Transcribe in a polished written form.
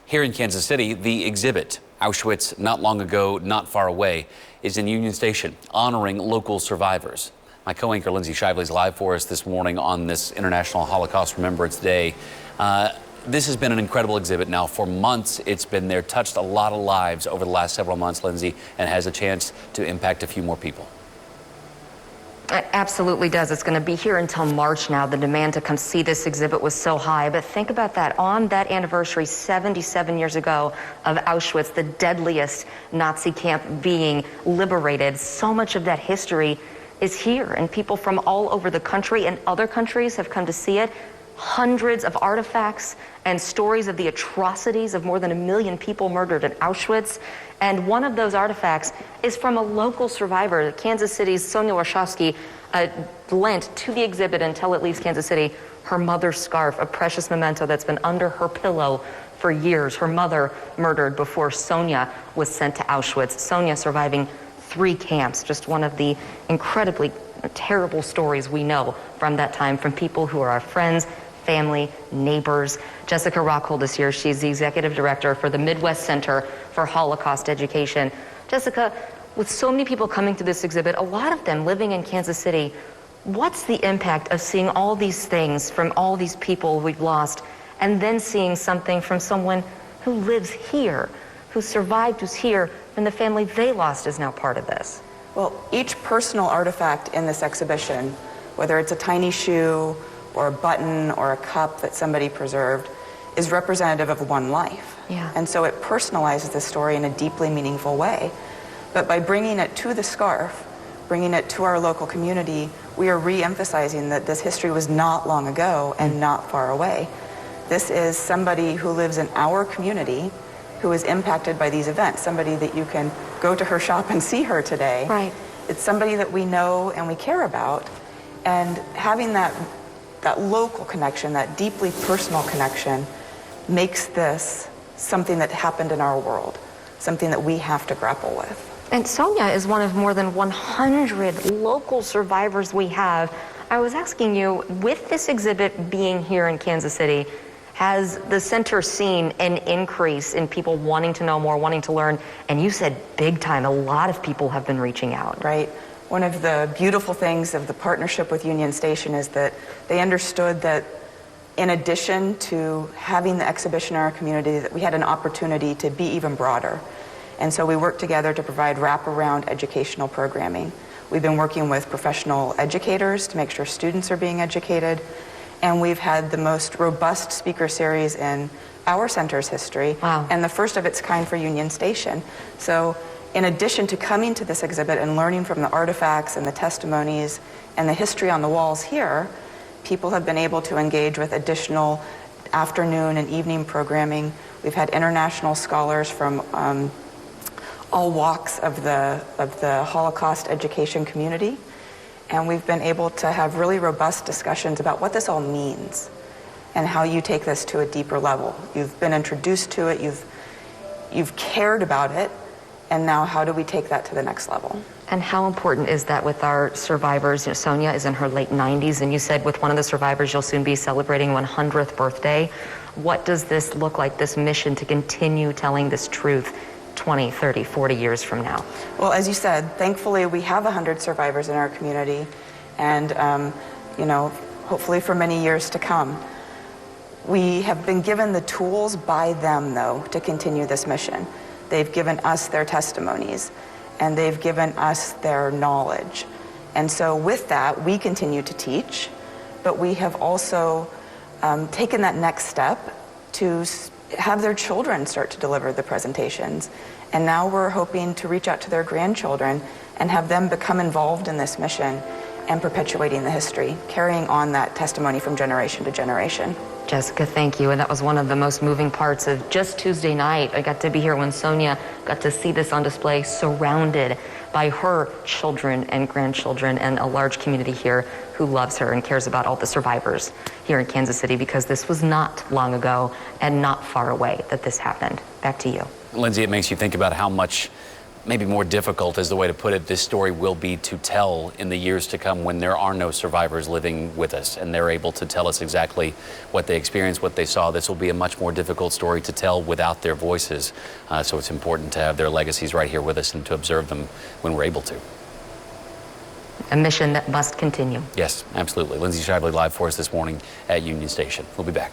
Here in Kansas City, the exhibit, Auschwitz, Not Long Ago, Not Far Away, is in Union Station, honoring local survivors. My co-anchor Lindsay Shively is live for us this morning on this International Holocaust Remembrance Day. This has been an incredible exhibit now for months. It's been there, touched a lot of lives over the last several months, Lindsay, and has a chance to impact a few more people. It absolutely does. It's going to be here until March now. The demand to come see this exhibit was so high. But think about that. On that anniversary, 77 years ago of Auschwitz, the deadliest Nazi camp being liberated, so much of that history is here. And people from all over the country and other countries have come to see it. Hundreds of artifacts and stories of the atrocities of more than 1 million people murdered at Auschwitz. And one of those artifacts is from a local survivor. Kansas City's Sonia Warshawski lent to the exhibit until it leaves Kansas City her mother's scarf, a precious memento that's been under her pillow for years. Her mother murdered before Sonia was sent to Auschwitz. Sonia surviving 3 camps, just one of the incredibly terrible stories we know from that time from people who are our friends, family, neighbors. Jessica Rockhold is here. She's the executive director for the Midwest Center for Holocaust Education. Jessica, with so many people coming to this exhibit, a lot of them living in Kansas City, what's the impact of seeing all these things from all these people we've lost, and then seeing something from someone who lives here, who survived, who's here, and the family they lost is now part of this? Well, each personal artifact in this exhibition, whether it's a tiny shoe or a button or a cup that somebody preserved, is representative of one life. Yeah. And so it personalizes the story in a deeply meaningful way. But by bringing it to the scarf, bringing it to our local community, we are re-emphasizing that this history was not long ago and not far away. This is somebody who lives in our community who is impacted by these events, somebody that you can go to her shop and see her today. Right. It's somebody that we know and we care about, and having that local connection, that deeply personal connection, makes this something that happened in our world, something that we have to grapple with. And Sonia is one of more than 100 local survivors we have. I was asking you, with this exhibit being here in Kansas City, has the center seen an increase in people wanting to know more, wanting to learn? And you said big time, a lot of people have been reaching out. Right. One of the beautiful things of the partnership with Union Station is that they understood that in addition to having the exhibition in our community, that we had an opportunity to be even broader. And so we worked together to provide wraparound educational programming. We've been working with professional educators to make sure students are being educated. And we've had the most robust speaker series in our center's history. Wow. And the first of its kind for Union Station. So in addition to coming to this exhibit and learning from the artifacts and the testimonies and the history on the walls here, people have been able to engage with additional afternoon and evening programming. We've had international scholars from all walks of the Holocaust education community. And we've been able to have really robust discussions about what this all means and how you take this to a deeper level. You've been introduced to it, you've cared about it, and now how do we take that to the next level? And how important is that with our survivors? You know, Sonia is in her late 90s, and you said with one of the survivors you'll soon be celebrating 100th birthday. What does this look like, this mission to continue telling this truth 20, 30, 40 years from now? Well, as you said, thankfully we have 100 survivors in our community, and hopefully for many years to come. We have been given the tools by them, though, to continue this mission. They've given us their testimonies, and they've given us their knowledge. And so with that, we continue to teach, but we have also taken that next step to have their children start to deliver the presentations. And now we're hoping to reach out to their grandchildren and have them become involved in this mission and perpetuating the history, carrying on that testimony from generation to generation. Jessica, thank you. And that was one of the most moving parts of just Tuesday night. I got to be here when Sonia got to see this on display, surrounded by her children and grandchildren and a large community here who loves her and cares about all the survivors here in Kansas City, because this was not long ago and not far away that this happened. Back to you. Lindsay, it makes you think about how much maybe more difficult is the way to put it, this story will be to tell in the years to come when there are no survivors living with us and they're able to tell us exactly what they experienced, what they saw. This will be a much more difficult story to tell without their voices. So it's important to have their legacies right here with us and to observe them when we're able to. A mission that must continue. Yes, absolutely. Lindsay Shively live for us this morning at Union Station. We'll be back.